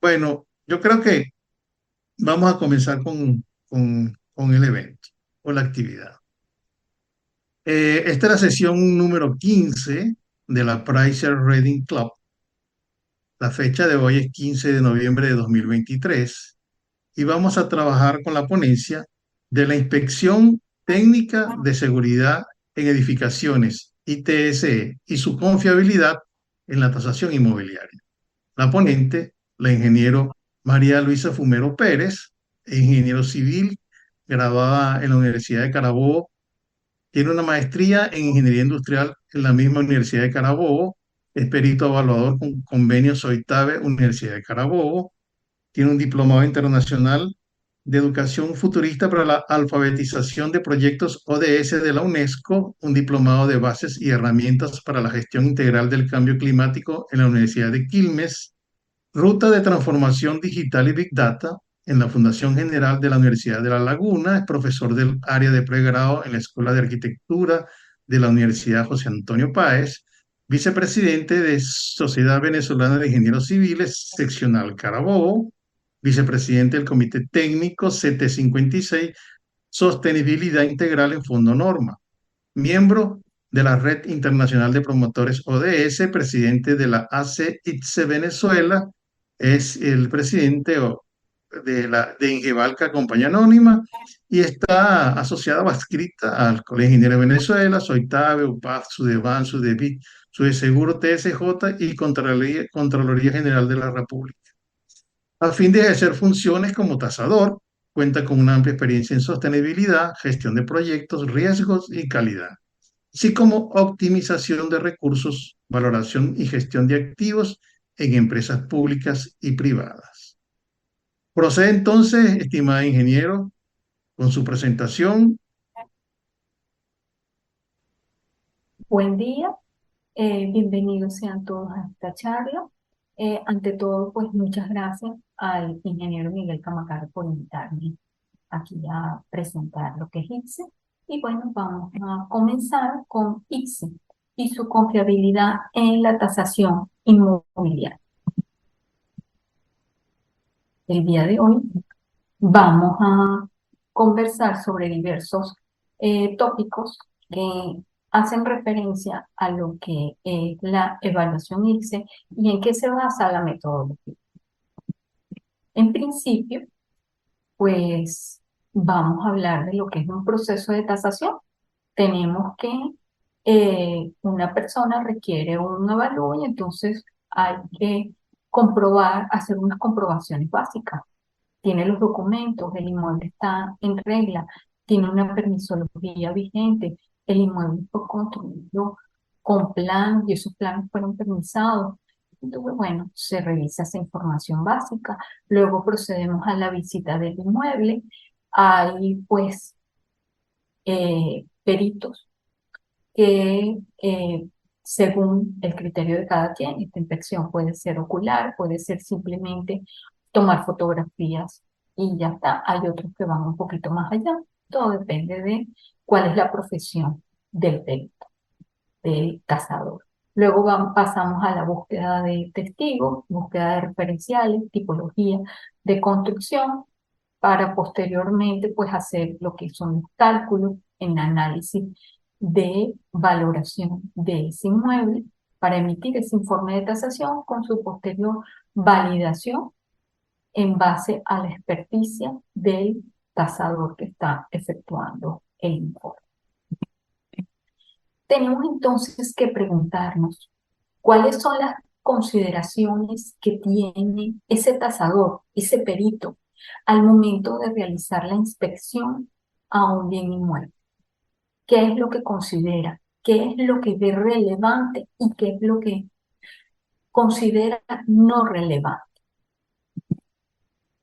Bueno, yo creo que vamos a comenzar con el evento o la actividad. Esta es la sesión número 15 de la Pricer Reading Club. La fecha de hoy es 15 de noviembre de 2023 y vamos a trabajar con la ponencia de la Inspección Técnica de Seguridad en Edificaciones, ITSE, y su confiabilidad en la tasación inmobiliaria. La ponente, la ingeniero María Luisa Fumero Pérez, ingeniero civil, graduada en la Universidad de Carabobo, tiene una maestría en ingeniería industrial en la misma Universidad de Carabobo, es perito evaluador con convenio SOITABE, Universidad de Carabobo, tiene un diplomado internacional de educación futurista para la alfabetización de proyectos ODS de la UNESCO, un diplomado de bases y herramientas para la gestión integral del cambio climático en la Universidad de Quilmes, ruta de transformación digital y Big Data en la Fundación General de la Universidad de La Laguna, es profesor del área de pregrado en la Escuela de Arquitectura de la Universidad José Antonio Páez, vicepresidente de Sociedad Venezolana de Ingenieros Civiles, seccional Carabobo, vicepresidente del Comité Técnico CT56, Sostenibilidad Integral en Fondo Norma, miembro de la Red Internacional de Promotores ODS, presidente de la ACE-ITSE Venezuela, es el presidente de Ingevalca Compañía Anónima y está asociada o adscrita al Colegio de Ingenieros de Venezuela, SOITABE, UPAF, SUDEBAN, SUDEBIT, SUDESEGURO, TSJ y Contraloría General de la República. A fin de ejercer funciones como tasador, cuenta con una amplia experiencia en sostenibilidad, gestión de proyectos, riesgos y calidad, así como optimización de recursos, valoración y gestión de activos en empresas públicas y privadas. Procede entonces, estimada ingeniero, con su presentación. Buen día, bienvenidos sean todos a esta charla. Ante todo, pues muchas gracias al ingeniero Miguel Camacaro por invitarme aquí a presentar lo que es ICSE. Y bueno, vamos a comenzar con ICSE y su confiabilidad en la tasación inmobiliaria. El día de hoy vamos a conversar sobre diversos tópicos que hacen referencia a lo que es la evaluación ICSE y en qué se basa la metodología. En principio, pues vamos a hablar de lo que es un proceso de tasación. Tenemos que una persona requiere un avalúo y entonces hay que comprobar, hacer unas comprobaciones básicas. Tiene los documentos, el inmueble está en regla, tiene una permisología vigente, el inmueble fue construido con plan y esos planes fueron permisados. Entonces, bueno, se revisa esa información básica, luego procedemos a la visita del inmueble, hay pues peritos que según el criterio de cada quien, esta inspección puede ser ocular, puede ser simplemente tomar fotografías y ya está. Hay otros que van un poquito más allá. Todo depende de cuál es la profesión del perito, del cazador. Luego pasamos a la búsqueda de testigos, búsqueda de referenciales, tipología de construcción, para posteriormente pues hacer lo que son los cálculos en análisis de valoración de ese inmueble para emitir ese informe de tasación con su posterior validación en base a la experticia del tasador que está efectuando el informe. Tenemos entonces que preguntarnos cuáles son las consideraciones que tiene ese tasador, ese perito, al momento de realizar la inspección a un bien inmueble. ¿Qué es lo que considera? ¿Qué es lo que ve relevante y qué es lo que considera no relevante?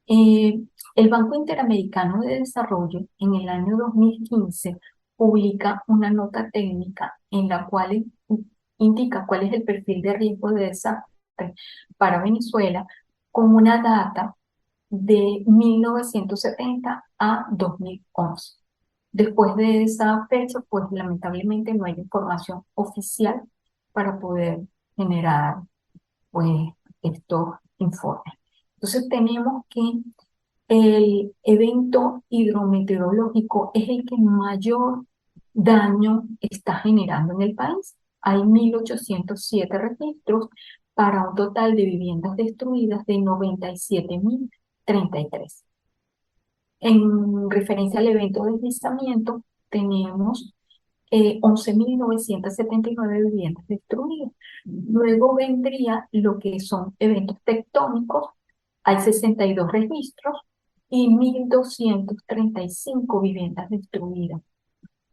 Eh, el Banco Interamericano de Desarrollo en el año 2015 publica una nota técnica en la cual indica cuál es el perfil de riesgo de desastre para Venezuela con una data de 1970 a 2011. Después de esa fecha, pues lamentablemente no hay información oficial para poder generar pues estos informes. Entonces tenemos que el evento hidrometeorológico es el que mayor daño está generando en el país. Hay 1.807 registros para un total de viviendas destruidas de 97.033. En referencia al evento de deslizamiento, tenemos 11.979 viviendas destruidas. Luego vendría lo que son eventos tectónicos. Hay 62 registros y 1.235 viviendas destruidas.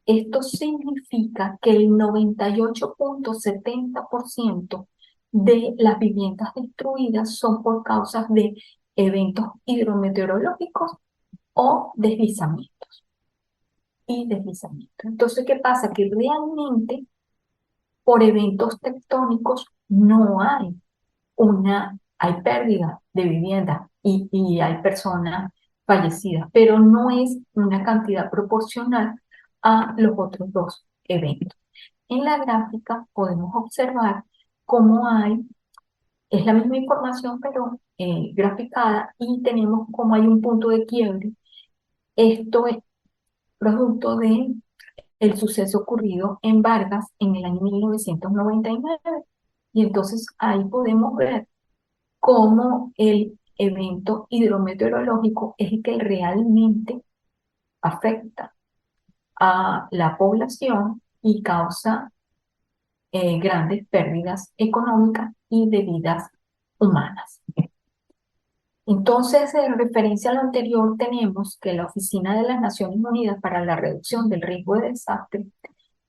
Esto significa que el 98.70% de las viviendas destruidas son por causas de eventos hidrometeorológicos o deslizamientos y deslizamientos. Entonces, ¿qué pasa? Que realmente por eventos tectónicos no hay pérdida de vivienda y hay personas fallecidas, pero no es una cantidad proporcional a los otros dos eventos. En la gráfica podemos observar cómo es la misma información, pero graficada, y tenemos cómo hay un punto de quiebre. Esto es producto de el suceso ocurrido en Vargas en el año 1999. Y entonces ahí podemos ver cómo el evento hidrometeorológico es el que realmente afecta a la población y causa grandes pérdidas económicas y de vidas humanas. Entonces, en referencia a lo anterior, tenemos que la Oficina de las Naciones Unidas para la Reducción del Riesgo de Desastre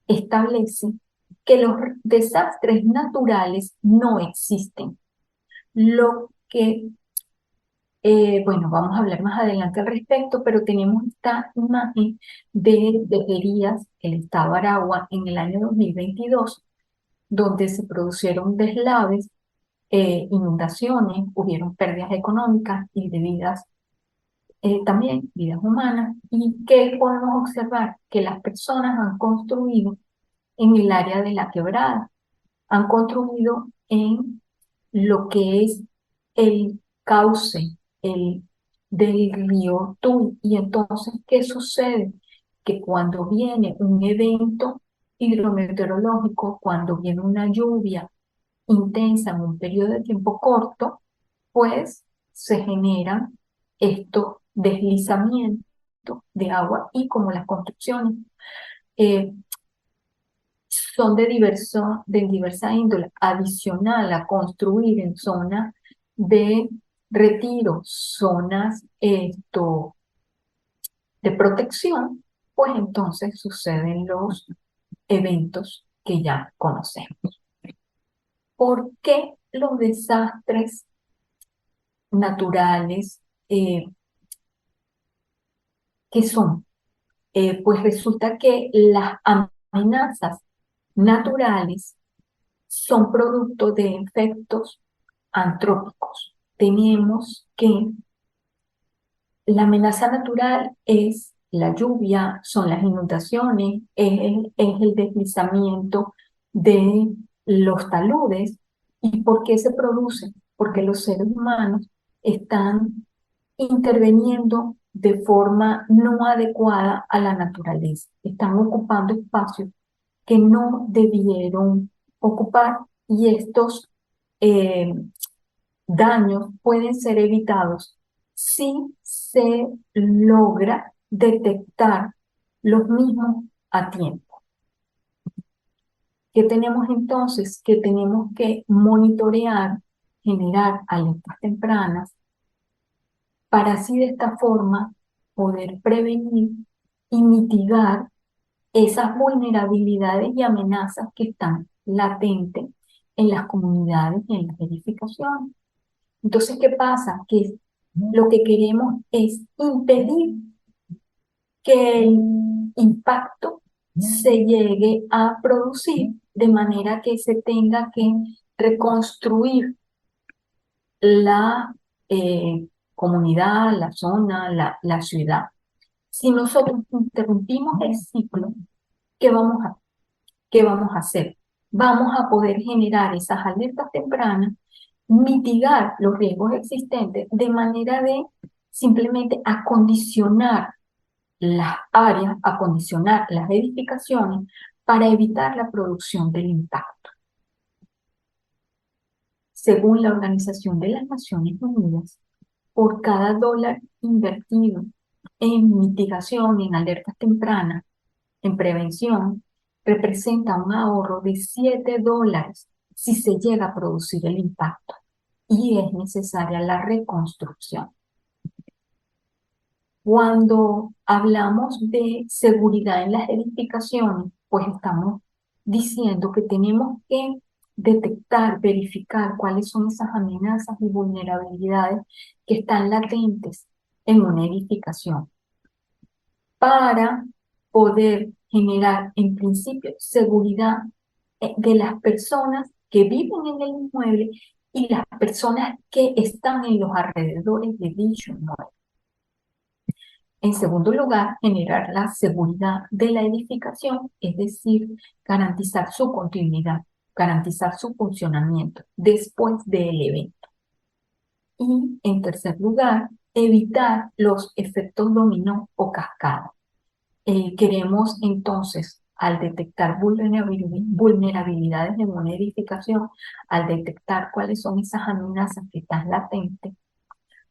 establece que los desastres naturales no existen. Lo que, bueno, vamos a hablar más adelante al respecto, pero tenemos esta imagen de Herías, el estado Aragua, en el año 2022, donde se produjeron deslaves, inundaciones, hubieron pérdidas económicas y de vidas, también vidas humanas. ¿Y qué podemos observar? Que las personas han construido en el área de la quebrada, han construido en lo que es el cauce del río Tuy. Y entonces, ¿qué sucede? Que cuando viene un evento hidrometeorológico, cuando viene una lluvia intensa en un periodo de tiempo corto, pues se generan estos deslizamientos de agua, y como las construcciones eh, son de diversa índole, adicional a construir en zonas de retiro, zonas de protección, pues entonces suceden los eventos que ya conocemos. ¿Por qué los desastres naturales, qué son? Pues resulta que las amenazas naturales son producto de efectos antrópicos. Tenemos que la amenaza natural es la lluvia, son las inundaciones, es el deslizamiento de los taludes. ¿Y por qué se produce? Porque los seres humanos están interviniendo de forma no adecuada a la naturaleza. Están ocupando espacios que no debieron ocupar, y estos eh, daños pueden ser evitados si se logra detectar los mismos a tiempo. ¿Qué tenemos entonces? Que tenemos que monitorear, generar alertas tempranas, para así de esta forma poder prevenir y mitigar esas vulnerabilidades y amenazas que están latentes en las comunidades y en las edificaciones. Entonces, ¿qué pasa? Que lo que queremos es impedir que el impacto se llegue a producir, de manera que se tenga que reconstruir la comunidad, la zona, la ciudad. Si nosotros interrumpimos el ciclo, ¿qué vamos a hacer? Vamos a poder generar esas alertas tempranas mitigar los riesgos existentes de manera de simplemente acondicionar las áreas, acondicionar las edificaciones para evitar la producción del impacto. Según la Organización de las Naciones Unidas, por cada dólar invertido en mitigación, en alertas tempranas, en prevención, representa un ahorro de $7 si se llega a producir el impacto y es necesaria la reconstrucción. Cuando hablamos de seguridad en las edificaciones, pues estamos diciendo que tenemos que detectar, verificar cuáles son esas amenazas y vulnerabilidades que están latentes en una edificación para poder generar, en principio, seguridad de las personas que viven en el inmueble y las personas que están en los alrededores de dicho inmueble. En segundo lugar, generar la seguridad de la edificación, es decir, garantizar su continuidad, garantizar su funcionamiento después del evento. Y en tercer lugar, evitar los efectos dominó o cascada. Queremos entonces, al detectar vulnerabilidades en una edificación, al detectar cuáles son esas amenazas que están latentes,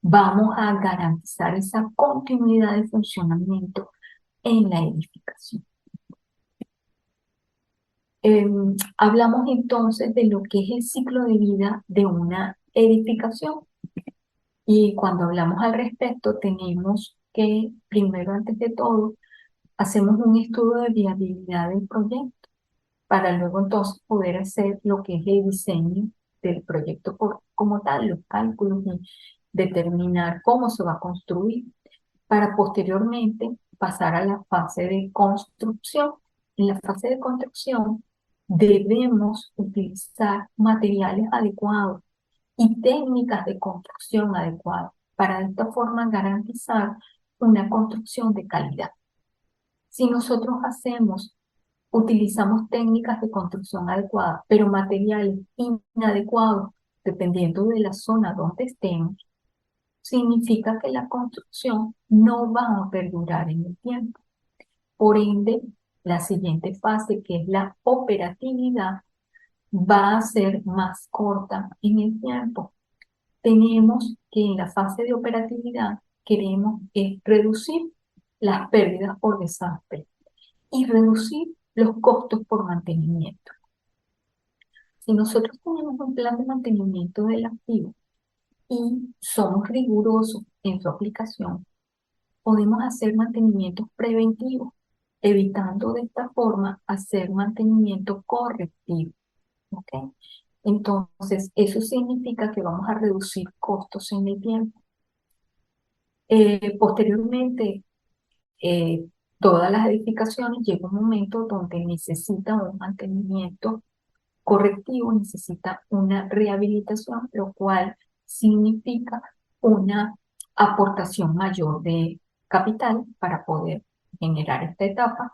vamos a garantizar esa continuidad de funcionamiento en la edificación. Hablamos entonces de lo que es el ciclo de vida de una edificación y cuando hablamos al respecto tenemos que, primero, antes de todo, hacemos un estudio de viabilidad del proyecto para luego entonces poder hacer lo que es el diseño del proyecto como tal, los cálculos y determinar cómo se va a construir para posteriormente pasar a la fase de construcción. En la fase de construcción debemos utilizar materiales adecuados y técnicas de construcción adecuadas para de esta forma garantizar una construcción de calidad. Si nosotros utilizamos técnicas de construcción adecuadas, pero materiales inadecuados, dependiendo de la zona donde estemos, significa que la construcción no va a perdurar en el tiempo. Por ende, la siguiente fase, que es la operatividad, va a ser más corta en el tiempo. Tenemos que en la fase de operatividad queremos reducir las pérdidas por desastre y reducir los costos por mantenimiento. Si nosotros tenemos un plan de mantenimiento del activo y somos rigurosos en su aplicación, podemos hacer mantenimientos preventivos, evitando de esta forma hacer mantenimiento correctivo. ¿Ok? Entonces, eso significa que vamos a reducir costos en el tiempo. Posteriormente, eh, todas las edificaciones llega un momento donde necesitan un mantenimiento correctivo, necesita una rehabilitación, lo cual significa una aportación mayor de capital para poder generar esta etapa.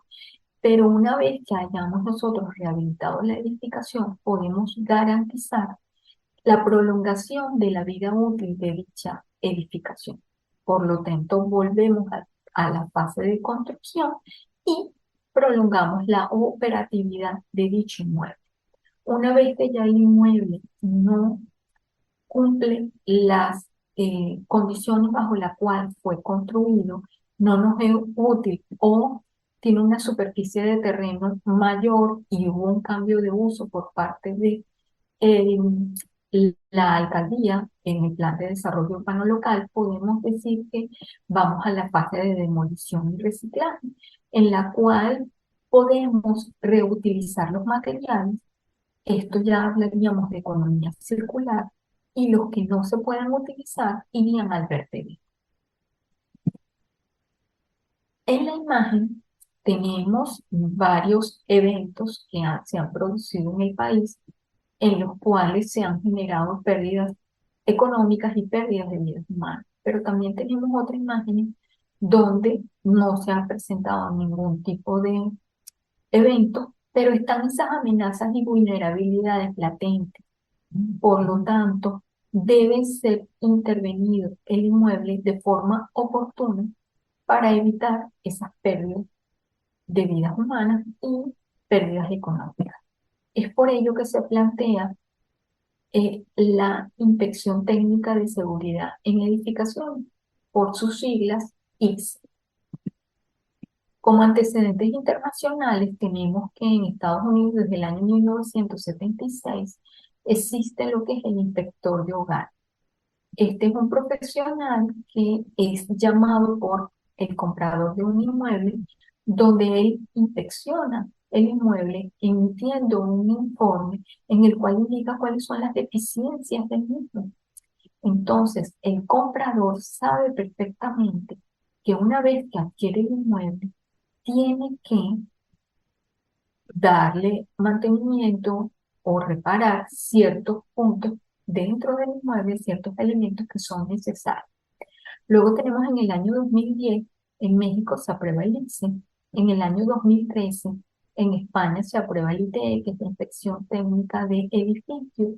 Pero una vez que hayamos nosotros rehabilitado la edificación, podemos garantizar la prolongación de la vida útil de dicha edificación. Por lo tanto, volvemos a la fase de construcción y prolongamos la operatividad de dicho inmueble. Una vez que ya el inmueble no cumple las condiciones bajo las cuales fue construido, no nos es útil o tiene una superficie de terreno mayor y hubo un cambio de uso por parte de eh, la alcaldía en el plan de desarrollo urbano local, podemos decir que vamos a la fase de demolición y reciclaje, en la cual podemos reutilizar los materiales. Esto ya hablaríamos de economía circular y los que no se puedan utilizar irían al vertedero. En la imagen tenemos varios eventos que se han producido en el país en los cuales se han generado pérdidas económicas y pérdidas de vidas humanas. Pero también tenemos otras imágenes donde no se ha presentado ningún tipo de evento, pero están esas amenazas y vulnerabilidades latentes. Por lo tanto, debe ser intervenido el inmueble de forma oportuna para evitar esas pérdidas de vidas humanas y pérdidas económicas. Es por ello que se plantea la Inspección Técnica de Seguridad en Edificación, por sus siglas ITSE. Como antecedentes internacionales, tenemos que en Estados Unidos desde el año 1976 existe lo que es el inspector de hogar. Este es un profesional que es llamado por el comprador de un inmueble, donde él inspecciona el inmueble emitiendo un informe en el cual indica cuáles son las deficiencias del mismo. Entonces, el comprador sabe perfectamente que una vez que adquiere el inmueble, tiene que darle mantenimiento o reparar ciertos puntos dentro del inmueble, ciertos elementos que son necesarios. Luego tenemos en el año 2010, en México se aprueba el ICSE, en el año 2013, en España se aprueba el ITE, que es la Inspección Técnica de Edificios.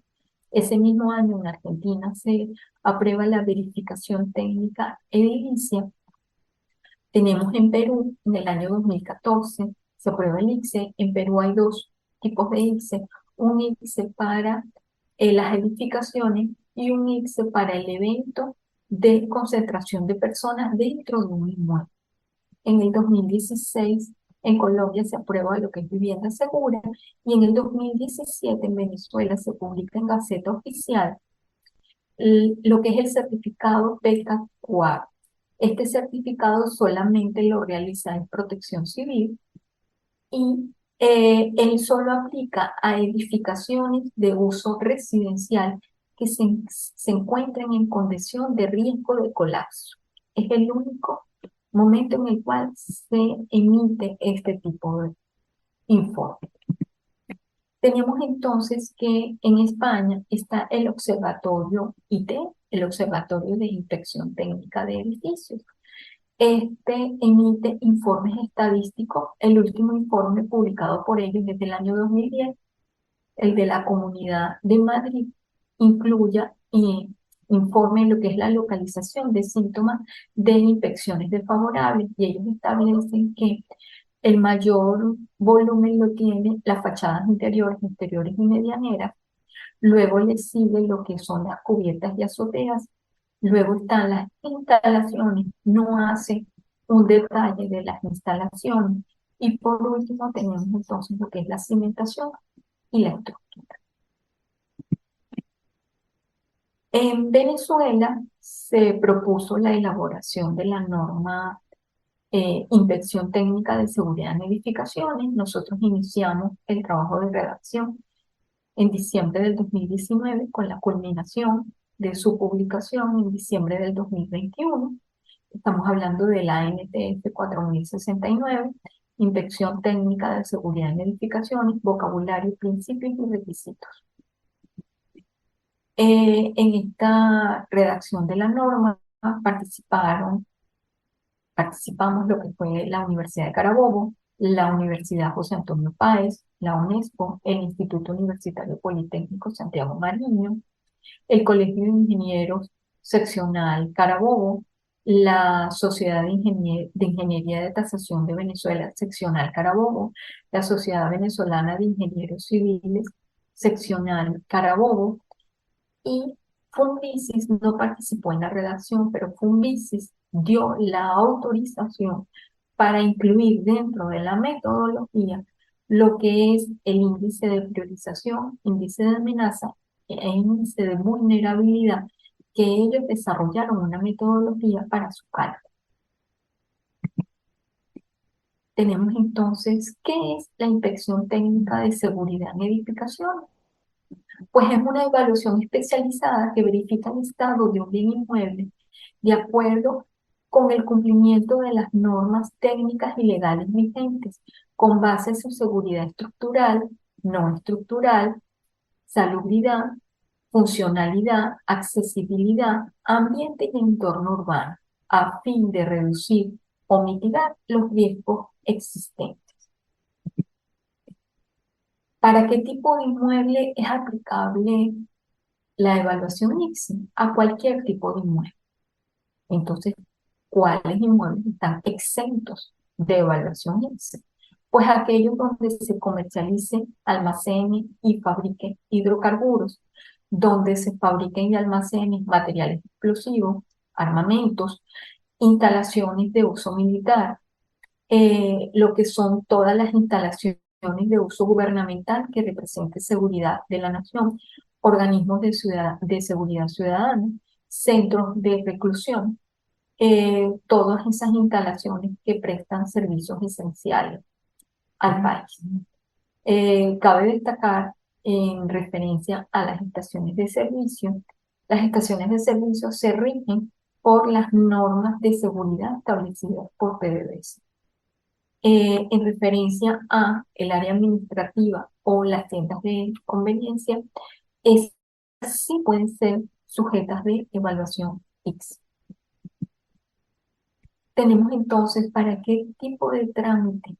Ese mismo año en Argentina se aprueba la verificación técnica edilicia. Tenemos en Perú, en el año 2014, se aprueba el ICSE. En Perú hay dos tipos de ICSE, un ICSE para las edificaciones y un ICSE para el evento de concentración de personas dentro de un inmueble. En el 2016, en Colombia se aprueba lo que es vivienda segura y en el 2017 en Venezuela se publica en Gaceta Oficial lo que es el certificado PECA 4. Este certificado solamente lo realiza en Protección Civil y él solo aplica a edificaciones de uso residencial que se encuentren en condición de riesgo de colapso. Es el único momento en el cual se emite este tipo de informe. Tenemos entonces que en España está el Observatorio IT, el Observatorio de Inspección Técnica de Edificios. Este emite informes estadísticos. El último informe publicado por ellos desde el año 2010, el de la Comunidad de Madrid, incluye y informe lo que es la localización de síntomas de inspecciones desfavorables y ellos establecen que el mayor volumen lo tiene las fachadas interiores, exteriores y medianeras. Luego le sigue lo que son las cubiertas y azoteas. Luego están las instalaciones. No hace un detalle de las instalaciones. Y por último tenemos entonces lo que es la cimentación y la estructura. En Venezuela se propuso la elaboración de la norma Inspección Técnica de Seguridad en Edificaciones. Nosotros iniciamos el trabajo de redacción en diciembre del 2019 con la culminación de su publicación en diciembre del 2021. Estamos hablando de la ANTF 4069, Inspección Técnica de Seguridad en Edificaciones, vocabulario, principios y requisitos. En esta redacción de la norma participamos lo que fue la Universidad de Carabobo, la Universidad José Antonio Páez, la UNESCO, el Instituto Universitario Politécnico Santiago Mariño, el Colegio de Ingenieros Seccional Carabobo, la Sociedad de Ingeniería de Tasación de Venezuela Seccional Carabobo, la Sociedad Venezolana de Ingenieros Civiles Seccional Carabobo, y Funvisis no participó en la redacción, pero Funvisis dio la autorización para incluir dentro de la metodología lo que es el índice de priorización, índice de amenaza e índice de vulnerabilidad, que ellos desarrollaron una metodología para su cálculo. Tenemos entonces, ¿qué es la inspección técnica de seguridad en edificaciones? Pues es una evaluación especializada que verifica el estado de un bien inmueble de acuerdo con el cumplimiento de las normas técnicas y legales vigentes, con base en su seguridad estructural, no estructural, salubridad, funcionalidad, accesibilidad, ambiente y entorno urbano, a fin de reducir o mitigar los riesgos existentes. ¿Para qué tipo de inmueble es aplicable la evaluación ICSI a cualquier tipo de inmueble. Entonces, ¿cuáles inmuebles están exentos de evaluación ICSI? Pues aquellos donde se comercialice, almacene y fabrique hidrocarburos, donde se fabriquen y almacenen materiales explosivos, armamentos, instalaciones de uso militar, lo que son todas las instalaciones de uso gubernamental que representen seguridad de la nación, organismos de seguridad ciudadana, centros de reclusión, todas esas instalaciones que prestan servicios esenciales al país. Cabe destacar en referencia a las estaciones de servicio se rigen por las normas de seguridad establecidas por PDVSA. En referencia a el área administrativa o las tiendas de conveniencia, es, sí pueden ser sujetas de evaluación X. Tenemos entonces para qué tipo de trámite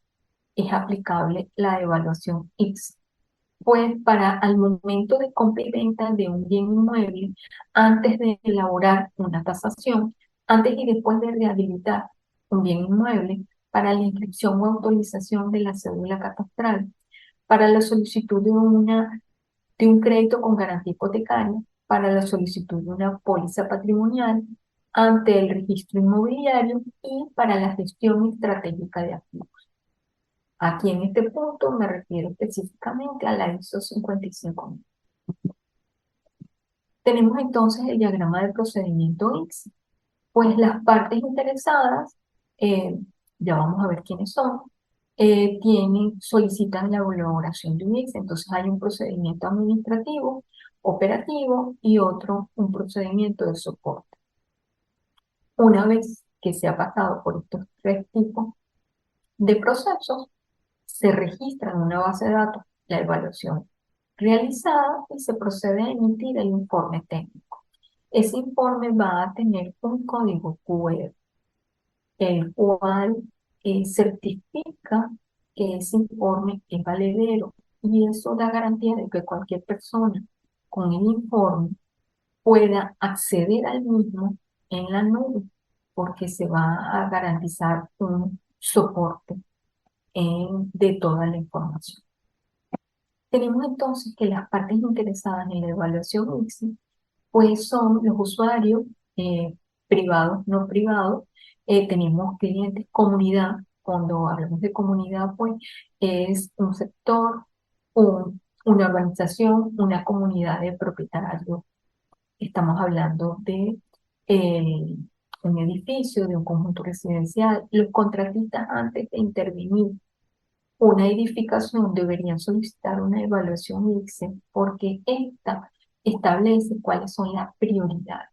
es aplicable la evaluación X. Pues para al momento de compra y venta de un bien inmueble, antes de elaborar una tasación, antes y después de rehabilitar un bien inmueble, para la inscripción o autorización de la cédula catastral, para la solicitud de un crédito con garantía hipotecaria, para la solicitud de una póliza patrimonial, ante el registro inmobiliario y para la gestión estratégica de activos. Aquí en este punto me refiero específicamente a la ISO 55000. Tenemos entonces el diagrama de procedimiento X. Pues las partes interesadas, eh, ya vamos a ver quiénes son, solicitan la elaboración de un X. Entonces hay un procedimiento administrativo, operativo y otro, un procedimiento de soporte. Una vez que se ha pasado por estos tres tipos de procesos, se registra en una base de datos la evaluación realizada y se procede a emitir el informe técnico. Ese informe va a tener un código QR, el cual certifica que ese informe es valedero y eso da garantía de que cualquier persona con el informe pueda acceder al mismo en la nube, porque se va a garantizar un soporte de toda la información. Tenemos entonces que las partes interesadas en la evaluación ICSI, pues son los usuarios eh, privados, no privados. Tenemos clientes, comunidad. Cuando hablamos de comunidad, pues es un sector, una organización, una comunidad de propietarios. Estamos hablando de un edificio, de un conjunto residencial. Los contratistas, antes de intervenir una edificación, deberían solicitar una evaluación ICSE porque esta establece cuáles son las prioridades.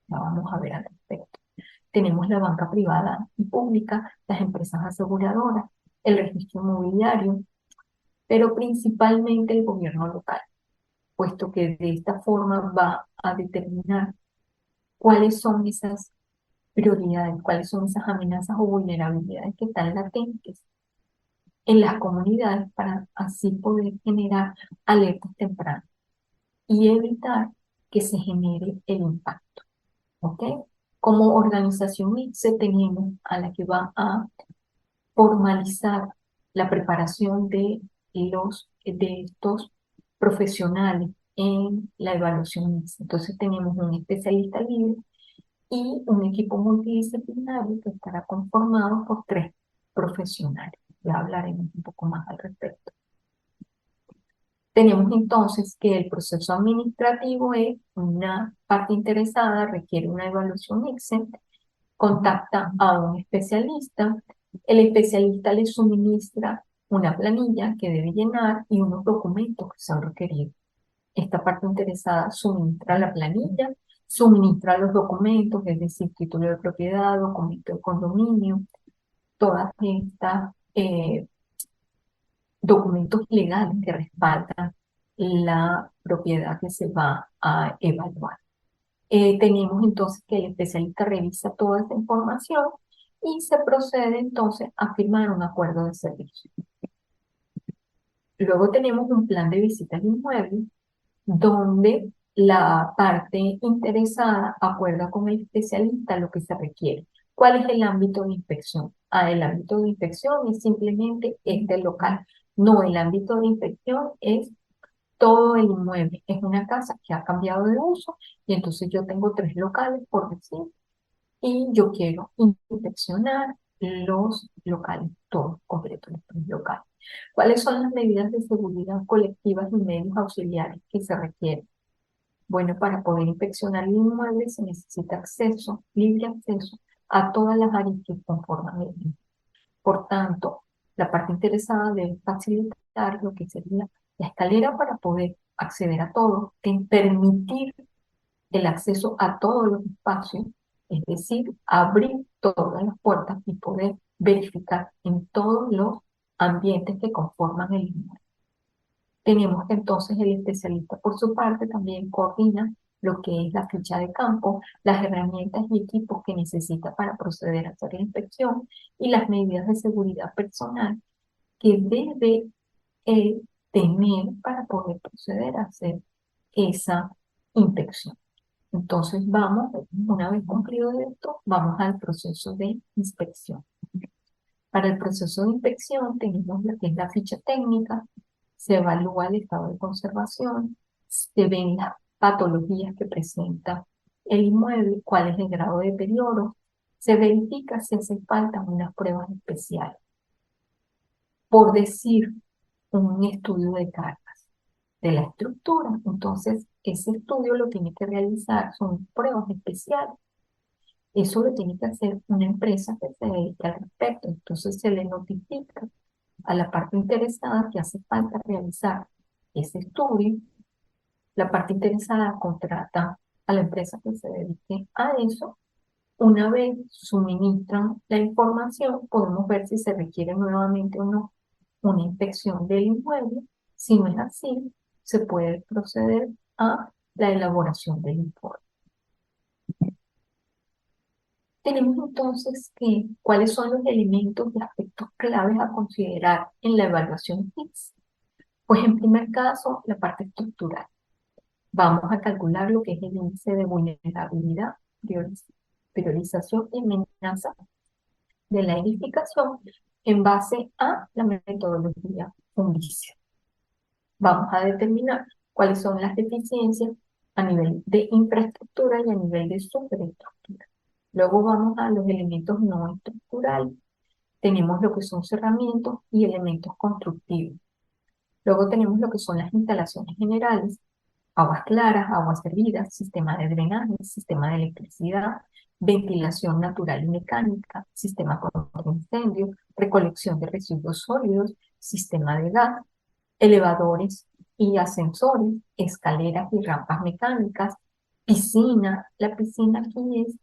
La vamos a ver al respecto. Tenemos la banca privada y pública, las empresas aseguradoras, el registro inmobiliario, pero principalmente el gobierno local, puesto que de esta forma va a determinar cuáles son esas prioridades, cuáles son esas amenazas o vulnerabilidades que están latentes en las comunidades para así poder generar alertas tempranas y evitar que se genere el impacto. ¿Ok? Como organización ICSE tenemos a la que va a formalizar la preparación de estos profesionales en la evaluación ICSE. Entonces tenemos un especialista libre y un equipo multidisciplinario que estará conformado por tres profesionales. Ya hablaremos un poco más al respecto. Tenemos entonces que el proceso administrativo es una parte interesada, requiere una evaluación ICSE, contacta a un especialista, el especialista le suministra una planilla que debe llenar y unos documentos que son requeridos. Esta parte interesada suministra la planilla, suministra los documentos, es decir, título de propiedad, documento de condominio, todas estas documentos legales que respaldan la propiedad que se va a evaluar. Tenemos entonces que el especialista revisa toda esta información y se procede entonces a firmar un acuerdo de servicio. Luego tenemos un plan de visita al inmueble donde la parte interesada acuerda con el especialista lo que se requiere. ¿Cuál es el ámbito de inspección? El ámbito de inspección es simplemente este local. No, el ámbito de inspección es todo el inmueble. Es una casa que ha cambiado de uso y entonces yo tengo tres locales, por decir, y yo quiero inspeccionar los locales, todos completos, los tres locales. ¿Cuáles son las medidas de seguridad colectivas y medios auxiliares que se requieren? Bueno, para poder inspeccionar el inmueble se necesita acceso, libre acceso a todas las áreas que conforman el mismo. Por tanto, la parte interesada debe facilitar lo que sería la escalera para poder acceder a todo, permitir el acceso a todos los espacios, es decir, abrir todas las puertas y poder verificar en todos los ambientes que conforman el inmueble. Tenemos que entonces el especialista por su parte también coordina lo que es la ficha de campo, las herramientas y equipos que necesita para proceder a hacer la inspección y las medidas de seguridad personal que debe tener para poder proceder a hacer esa inspección. Entonces vamos, una vez cumplido esto, vamos al proceso de inspección. Para el proceso de inspección tenemos lo que es la ficha técnica, se evalúa el estado de conservación, se ven las patologías que presenta el inmueble, cuál es el grado de deterioro, se verifica si hace falta unas pruebas especiales. Por decir, un estudio de cargas de la estructura, entonces ese estudio lo tiene que realizar, son pruebas especiales. Eso lo tiene que hacer una empresa que se dedique al respecto. Entonces se le notifica a la parte interesada que hace falta realizar ese estudio. La parte interesada contrata a la empresa que se dedique a eso. Una vez suministran la información, podemos ver si se requiere nuevamente o no una inspección del inmueble. Si no es así, se puede proceder a la elaboración del informe. Tenemos entonces que cuáles son los elementos y aspectos claves a considerar en la evaluación HITS. Pues en primer caso, la parte estructural. Vamos a calcular lo que es el índice de vulnerabilidad, priorización y amenaza de la edificación en base a la metodología UNVICIO. Vamos a determinar cuáles son las deficiencias a nivel de infraestructura y a nivel de superestructura. Luego vamos a los elementos no estructurales. Tenemos lo que son cerramientos y elementos constructivos. Luego tenemos lo que son las instalaciones generales, aguas claras, aguas servidas, sistema de drenaje, sistema de electricidad, ventilación natural y mecánica, sistema contra incendio, recolección de residuos sólidos, sistema de gas, elevadores y ascensores, escaleras y rampas mecánicas, piscina. La piscina aquí es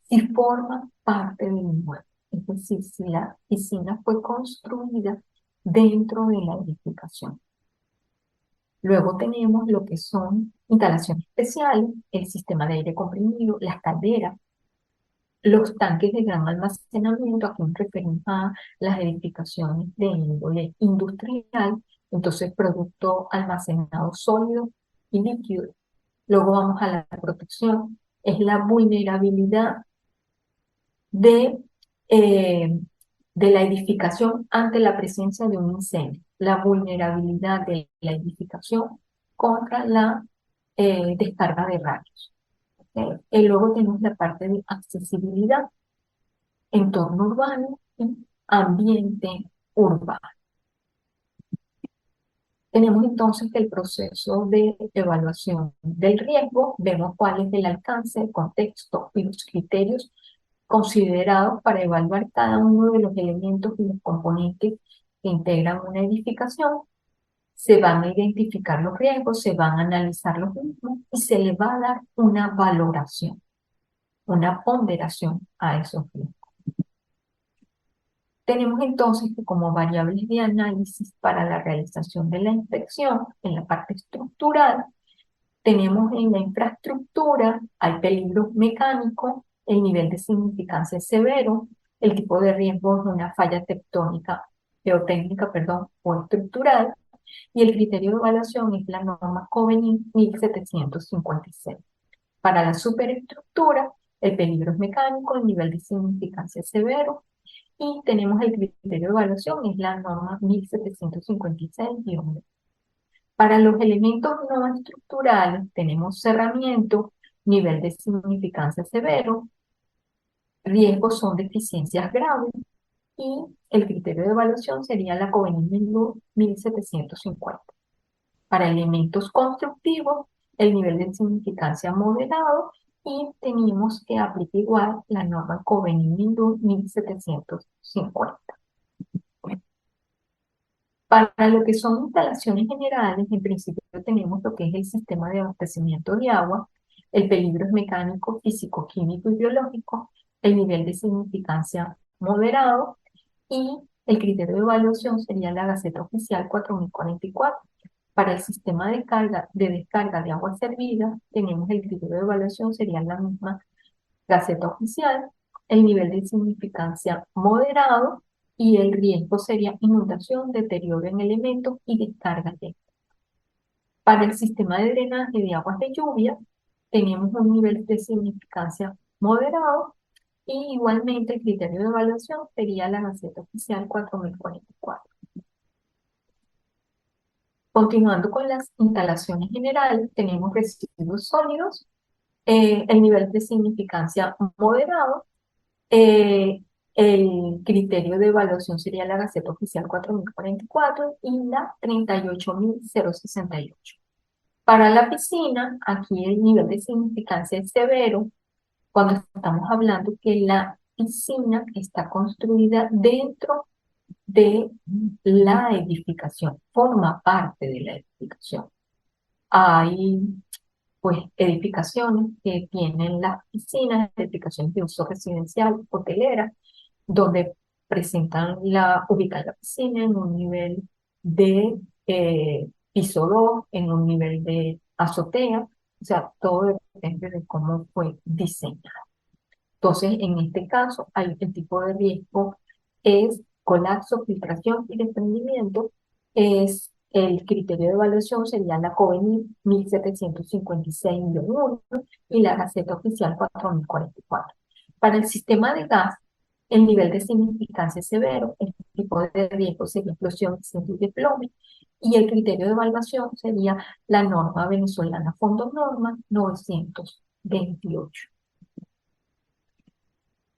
si forma parte del inmueble, es decir, si la piscina fue construida dentro de la edificación. Luego tenemos lo que son instalaciones especiales, el sistema de aire comprimido, las calderas, los tanques de gran almacenamiento. Aquí nos referimos a las edificaciones de índole industrial, entonces producto almacenado sólido y líquido. Luego vamos a la protección, es la vulnerabilidad de, eh, de la edificación ante la presencia de un incendio, la vulnerabilidad de la edificación contra la descarga de rayos. ¿Okay? Y luego tenemos la parte de accesibilidad, entorno urbano y ambiente urbano. Tenemos entonces el proceso de evaluación del riesgo, vemos cuál es el alcance, el contexto y los criterios considerados para evaluar cada uno de los elementos y los componentes que integran una edificación. Se van a identificar los riesgos, se van a analizar los mismos y se le va a dar una valoración, una ponderación a esos riesgos. Tenemos entonces que como variables de análisis para la realización de la inspección, en la parte estructural, tenemos en la infraestructura, hay peligro mecánico, el nivel de significancia es severo, el tipo de riesgo es una falla tectónica, geotécnica, perdón, o estructural, y el criterio de evaluación es la norma Covenant 1756. Para la superestructura, el peligro es mecánico, el nivel de significancia es severo, y tenemos el criterio de evaluación, es la norma 1756-B. Para los elementos no estructurales, tenemos cerramiento, nivel de significancia severo, riesgos son deficiencias graves, y el criterio de evaluación sería la Covenant 1750. Para elementos constructivos, el nivel de significancia moderado, y tenemos que aplicar igual la norma Covenant 1750. Para lo que son instalaciones generales, en principio tenemos lo que es el sistema de abastecimiento de agua, el peligro es mecánico, físico, químico y biológico, el nivel de significancia moderado, y el criterio de evaluación sería la Gaceta Oficial 4044. Para el sistema de descarga de agua servida, tenemos el criterio de evaluación, sería la misma Gaceta Oficial, el nivel de significancia moderado, y el riesgo sería inundación, deterioro en elementos y descarga de. Para el sistema de drenaje de aguas de lluvia, tenemos un nivel de significancia moderado, y igualmente el criterio de evaluación sería la Gaceta Oficial 4044. Continuando con las instalaciones generales, tenemos residuos sólidos, el nivel de significancia moderado, eh, el criterio de evaluación sería la Gaceta Oficial 4044 y la 38.068. Para la piscina, aquí el nivel de significancia es severo cuando estamos hablando que la piscina está construida dentro de la edificación, forma parte de la edificación. Hay pues edificaciones que tienen las piscinas, edificaciones de uso residencial, hotelera, donde ubican la piscina en un nivel de piso 2, en un nivel de azotea, o sea, todo depende de cómo fue diseñado. Entonces, en este caso, el tipo de riesgo es colapso, filtración y desprendimiento. Es el criterio de evaluación sería la COBE 1756-1 y la Gaceta Oficial 4044. Para el sistema de gas, el nivel de significancia es severo, el tipo de riesgo sería explosión, incendio y desplome, y el criterio de evaluación sería la norma venezolana Fondo Norma 928.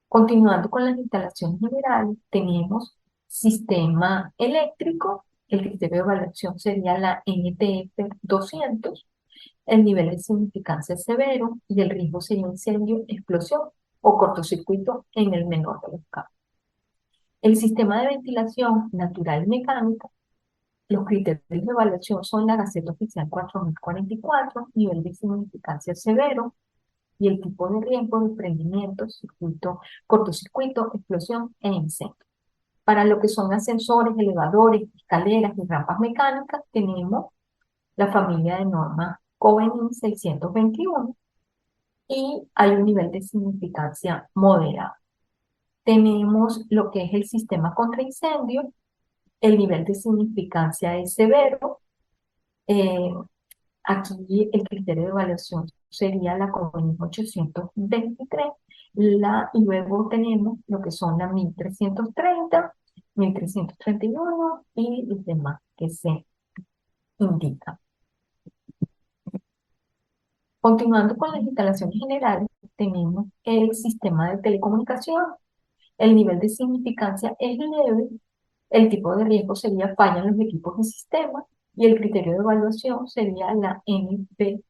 Continuando con las instalaciones generales, tenemos sistema eléctrico, el criterio de evaluación sería la NTF 200, el nivel de significancia es severo y el riesgo sería incendio, explosión o cortocircuito en el menor de los casos. El sistema de ventilación natural y mecánica, los criterios de evaluación son la Gaceta Oficial 4044, nivel de significancia severo, y el tipo de riesgo de prendimiento, circuito, cortocircuito, explosión e incendio. Para lo que son ascensores, elevadores, escaleras y rampas mecánicas, tenemos la familia de normas Covenant 621 y hay un nivel de significancia moderado. Tenemos lo que es el sistema contra incendio, el nivel de significancia es severo. eh, Aquí el criterio de evaluación sería la Covenant 823, y luego tenemos lo que son la 1330, 1331 y los demás que se indican. Continuando con las instalaciones generales, tenemos el sistema de telecomunicación. El nivel de significancia es leve, el tipo de riesgo sería falla en los equipos y sistemas, y el criterio de evaluación sería la NPF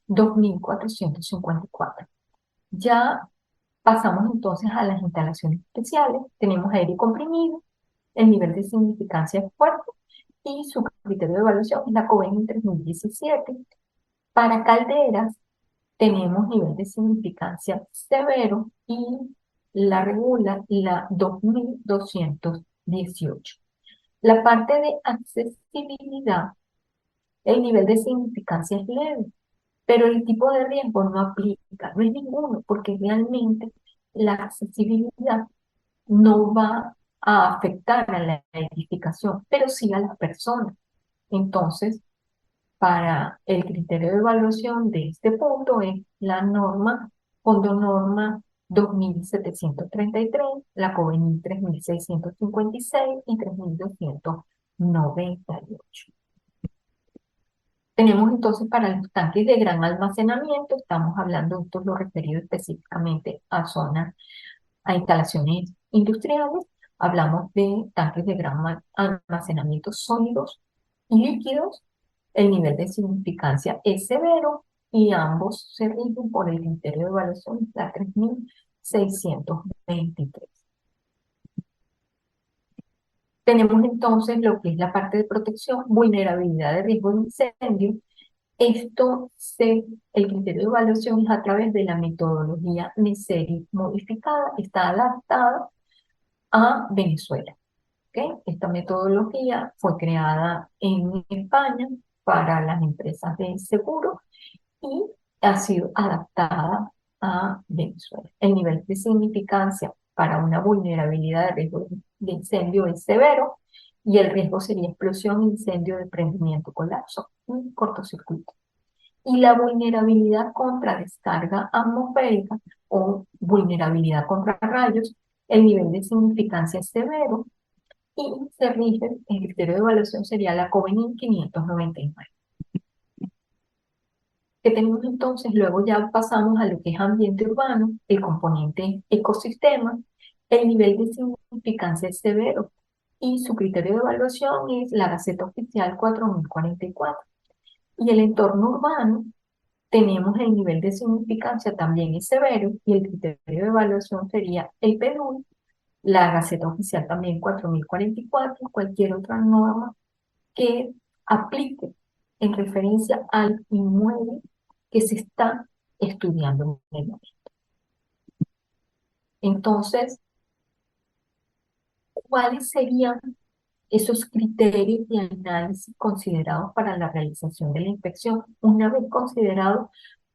2454. Ya pasamos entonces a las instalaciones especiales. Tenemos aire comprimido, el nivel de significancia es fuerte y su criterio de evaluación es la COBEN 3017. Para calderas tenemos nivel de significancia severo y la regula la 2218. La parte de accesibilidad, el nivel de significancia es leve, pero el tipo de riesgo no aplica, no es ninguno, porque realmente la accesibilidad no va a afectar a la edificación, pero sí a las personas. Entonces, para el criterio de evaluación de este punto es la norma, Fondo Norma 2733, la COVENI 3656 y 3298. Tenemos entonces para los tanques de gran almacenamiento, estamos hablando, esto es lo referido específicamente a zonas, a instalaciones industriales, hablamos de tanques de gran almacenamiento sólidos y líquidos, el nivel de significancia es severo y ambos se rigen por el criterio de evaluación, la 3623. Tenemos entonces lo que es la parte de protección, vulnerabilidad de riesgo de incendio. El criterio de evaluación es a través de la metodología NESERI modificada, está adaptada a Venezuela. ¿Ok? Esta metodología fue creada en España para las empresas de seguro y ha sido adaptada a Venezuela. El nivel de significancia para una vulnerabilidad de riesgo de incendio es severo y el riesgo sería explosión, incendio, desprendimiento, colapso y cortocircuito. Y la vulnerabilidad contra descarga atmosférica o vulnerabilidad contra rayos, el nivel de significancia es severo y se rige, el criterio de evaluación sería la COVENI 599. Que tenemos entonces, luego ya pasamos a lo que es ambiente urbano, el componente ecosistema, el nivel de significancia es severo y su criterio de evaluación es la Gaceta Oficial 4044. Y el entorno urbano, tenemos el nivel de significancia también es severo y el criterio de evaluación sería el PDUI, la Gaceta Oficial también 4044, cualquier otra norma que aplique en referencia al inmueble que se está estudiando en el momento. Entonces, ¿cuáles serían esos criterios de análisis considerados para la realización de la inspección una vez considerados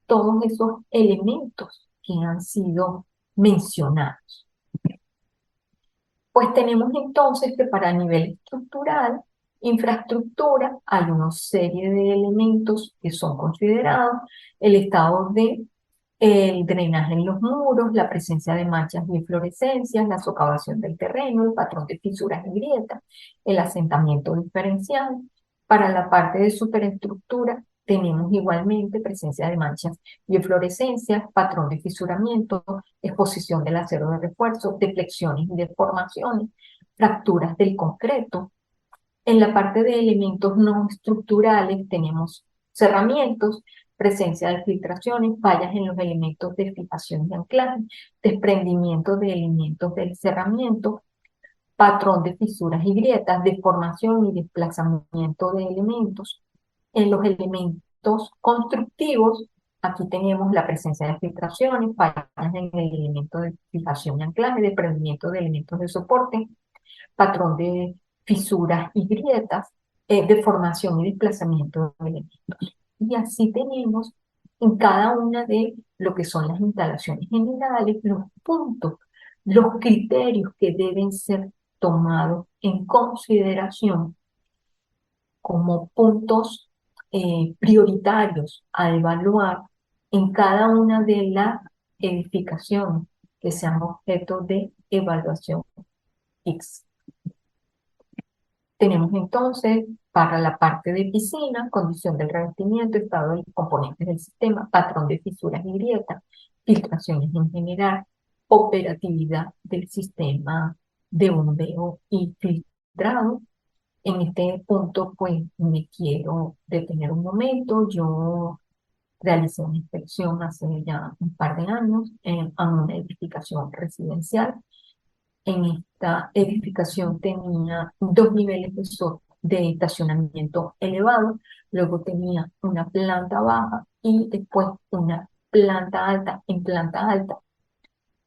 todos esos elementos que han sido mencionados? Pues tenemos entonces que para nivel estructural, infraestructura, hay una serie de elementos que son considerados, el estado de el drenaje en los muros, la presencia de manchas y inflorescencias, la socavación del terreno, el patrón de fisuras y grietas, el asentamiento diferencial. Para la parte de superestructura, tenemos igualmente presencia de manchas y inflorescencias, patrón de fisuramiento, exposición del acero de refuerzo, deflexiones y deformaciones, fracturas del concreto. En la parte de elementos no estructurales tenemos cerramientos, presencia de filtraciones, fallas en los elementos de fijación y anclaje, desprendimiento de elementos del cerramiento, patrón de fisuras y grietas, deformación y desplazamiento de elementos. En los elementos constructivos, aquí tenemos la presencia de filtraciones, fallas en el elemento de fijación y anclaje, desprendimiento de elementos de soporte, patrón de fisuras y grietas, deformación y desplazamiento de elementos. Y así tenemos en cada una de lo que son las instalaciones generales, los puntos, los criterios que deben ser tomados en consideración como puntos prioritarios a evaluar en cada una de las edificaciones que sean objeto de evaluación X. Tenemos entonces para la parte de piscina, condición del revestimiento, estado de los componentes del sistema, patrón de fisuras y grietas, filtraciones en general, operatividad del sistema de bombeo y filtrado. En este punto, pues me quiero detener un momento. Yo realicé una inspección hace ya un par de años a una edificación residencial. En esta edificación tenía dos niveles de estacionamiento elevado, luego tenía una planta baja y después una planta alta. En planta alta